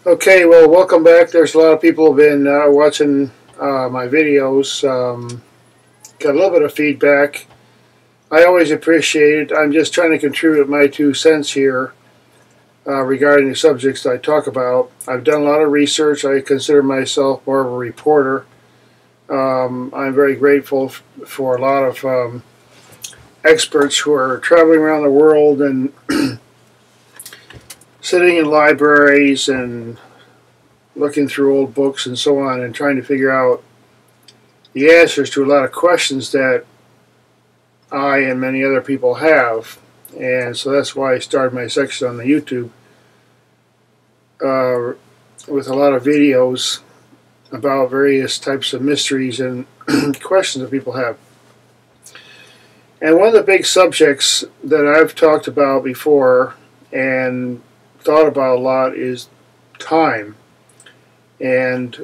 Okay, well, welcome back. There's a lot of people who have been watching my videos. Got a little bit of feedback. I always appreciate it. I'm just trying to contribute my 2 cents here regarding the subjects that I talk about. I've done a lot of research. I consider myself more of a reporter. I'm very grateful for a lot of experts who are traveling around the world and sitting in libraries and looking through old books and so on and trying to figure out the answers to a lot of questions that I and many other people have. And so that's why I started my section on the YouTube with a lot of videos about various types of mysteries and questions that people have. And one of the big subjects that I've talked about before and thought about a lot is time. And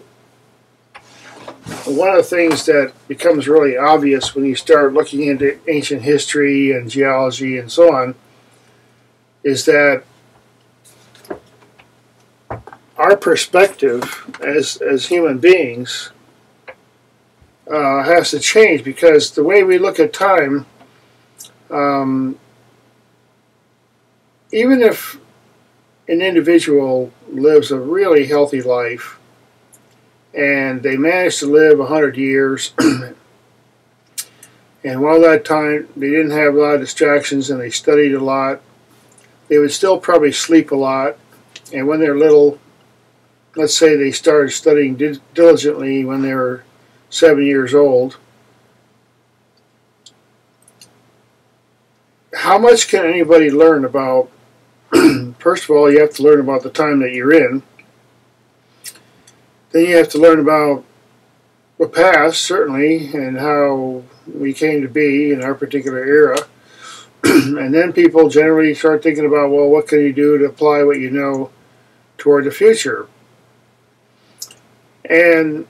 one of the things that becomes really obvious when you start looking into ancient history and geology and so on is that our perspective as human beings has to change, because the way we look at time, even if an individual lives a really healthy life and they manage to live 100 years and while that time they didn't have a lot of distractions and they studied a lot, they would still probably sleep a lot. And when they're little, let's say they started studying diligently when they were 7 years old, how much can anybody learn about? First of all, you have to learn about the time that you're in. Then you have to learn about the past, certainly, and how we came to be in our particular era. And then people generally start thinking about, well, what can you do to apply what you know toward the future? And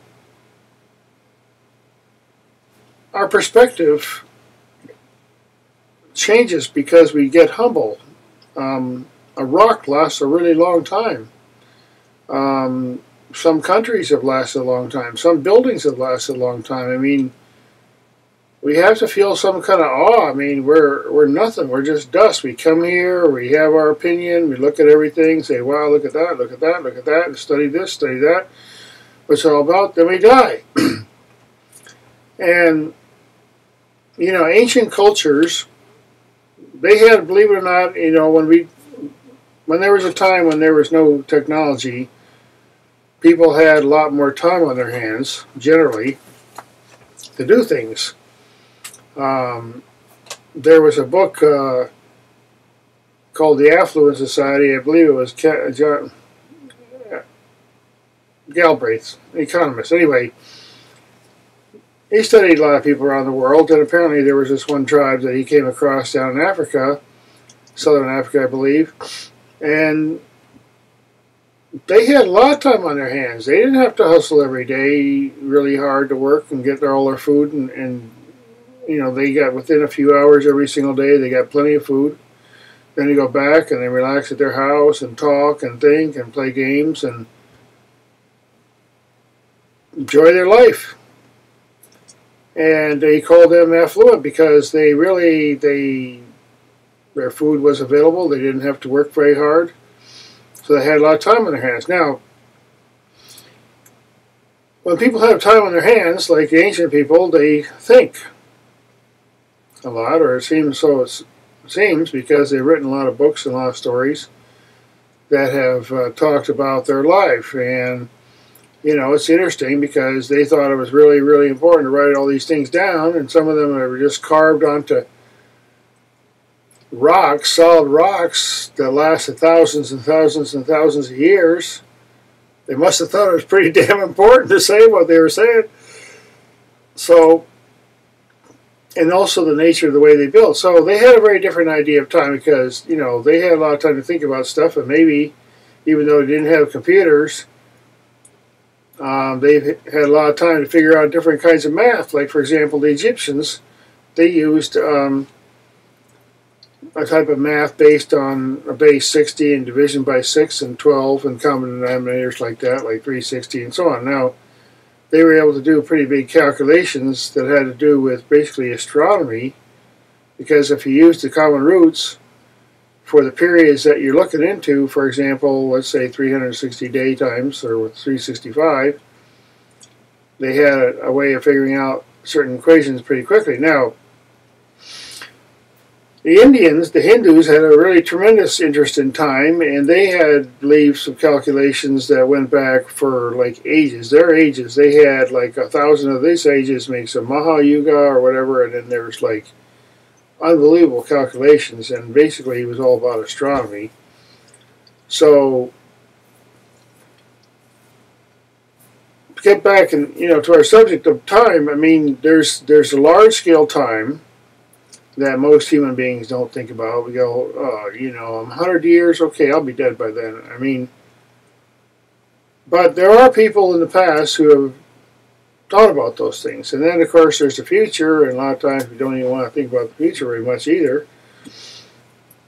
our perspective changes because we get humble. A rock lasts a really long time. Some countries have lasted a long time. Some buildings have lasted a long time. I mean, we have to feel some kind of awe. I mean, we're nothing. We're just dust. We come here, we have our opinion, we look at everything, say, wow, look at that, look at that, look at that, and study this, study that. What's it all about? Then we die. And, you know, ancient cultures, they had, believe it or not, you know, when there was a time when there was no technology, people had a lot more time on their hands, generally, to do things. There was a book called The Affluent Society. I believe it was John Galbraith's, an economist. Anyway, he studied a lot of people around the world, and apparently there was this one tribe that he came across down in Africa, southern Africa, I believe, and they had a lot of time on their hands. They didn't have to hustle every day really hard to work and get all their food, and you know, they got within a few hours every single day, they got plenty of food. Then they go back and they relax at their house and talk and think and play games and enjoy their life. And they called them affluent because their food was available. They didn't have to work very hard. So they had a lot of time on their hands. Now, when people have time on their hands, like the ancient people, they think a lot, or it seems so. It seems, because they've written a lot of books and a lot of stories that have talked about their life. And you know, it's interesting because they thought it was really, really important to write all these things down, and some of them were just carved onto rocks, solid rocks that lasted thousands and thousands and thousands of years. They must have thought it was pretty damn important to say what they were saying. So, and also the nature of the way they built. So they had a very different idea of time because, you know, they had a lot of time to think about stuff, and maybe, even though they didn't have computers, they had a lot of time to figure out different kinds of math. Like, for example, the Egyptians, they used a type of math based on a base 60 and division by 6 and 12 and common denominators like that, like 360 and so on. Now, they were able to do pretty big calculations that had to do with basically astronomy, because if you use the common roots for the periods that you're looking into, for example, let's say 360 day times, or 365, they had a way of figuring out certain equations pretty quickly. Now, the Indians, the Hindus, had a really tremendous interest in time, and they had leaves of calculations that went back for like ages. Their ages, they had like 1,000 of these ages makes a Mahayuga or whatever, and then there's like unbelievable calculations, and basically it was all about astronomy. So, to get back and to our subject of time, I mean, there's a large scale time that most human beings don't think about. We go, oh, I'm 100 years, okay, I'll be dead by then. I mean, but there are people in the past who have thought about those things. And then, of course, there's the future, and a lot of times we don't even want to think about the future very much either.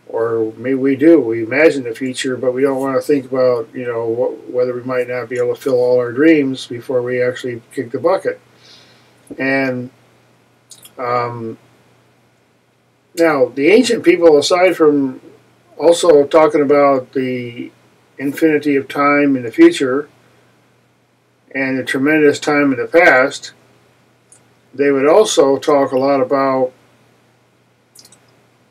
Or maybe we do. We imagine the future, but we don't want to think about, whether we might not be able to fill all our dreams before we actually kick the bucket. And now, the ancient people, aside from also talking about the infinity of time in the future and the tremendous time in the past, they would also talk a lot about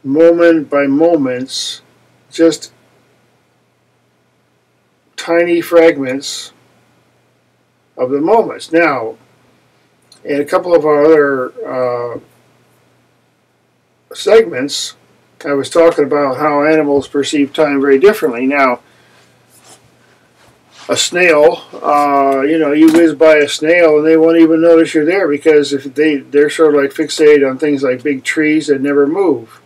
moment by moments, just tiny fragments of the moments. Now, in a couple of our other segments, I was talking about how animals perceive time very differently. Now, a snail, you whiz by a snail and they won't even notice you're there, because if they're sort of like fixated on things like big trees that never move.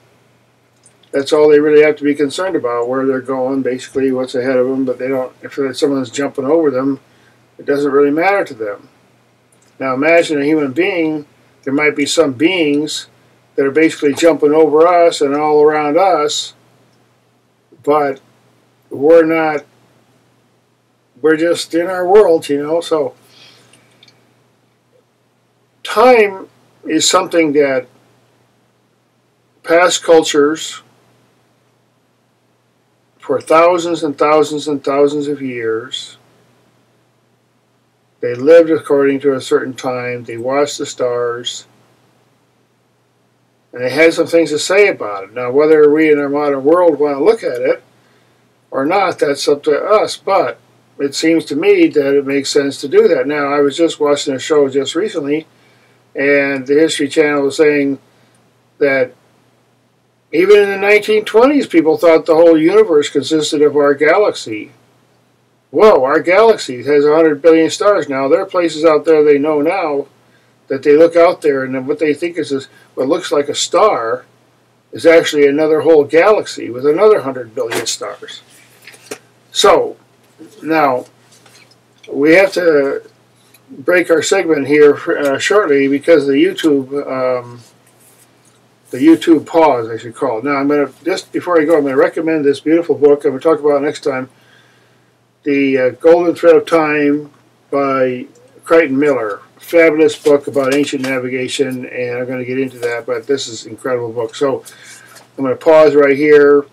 That's all they really have to be concerned about, where they're going, basically what's ahead of them, but they don't, if someone's jumping over them, it doesn't really matter to them. Now imagine a human being. There might be some beings that are basically jumping over us and all around us, but we're not, we're just in our world, so time is something that past cultures, for thousands and thousands and thousands of years, they lived according to a certain time, they watched the stars, and they had some things to say about it. Now, whether we in our modern world want to look at it or not, that's up to us, but it seems to me that it makes sense to do that. Now, I was just watching a show just recently, and the History Channel was saying that even in the 1920s, people thought the whole universe consisted of our galaxy. Whoa, our galaxy has 100 billion stars. Now, there are places out there they know now that they look out there, and what they think is what looks like a star is actually another whole galaxy with another 100 billion stars. So, now, we have to break our segment here shortly because the YouTube pause, I should call it. Now, I'm going to, just before I go, I'm going to recommend this beautiful book I'm going to talk about next time, The Golden Thread of Time by Crichton Miller. Fabulous book about ancient navigation, and I'm going to get into that, but this is an incredible book. So I'm going to pause right here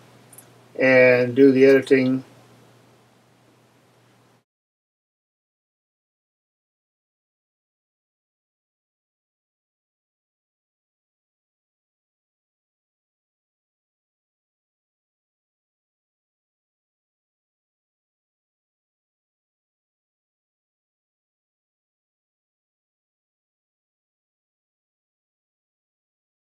and do the editing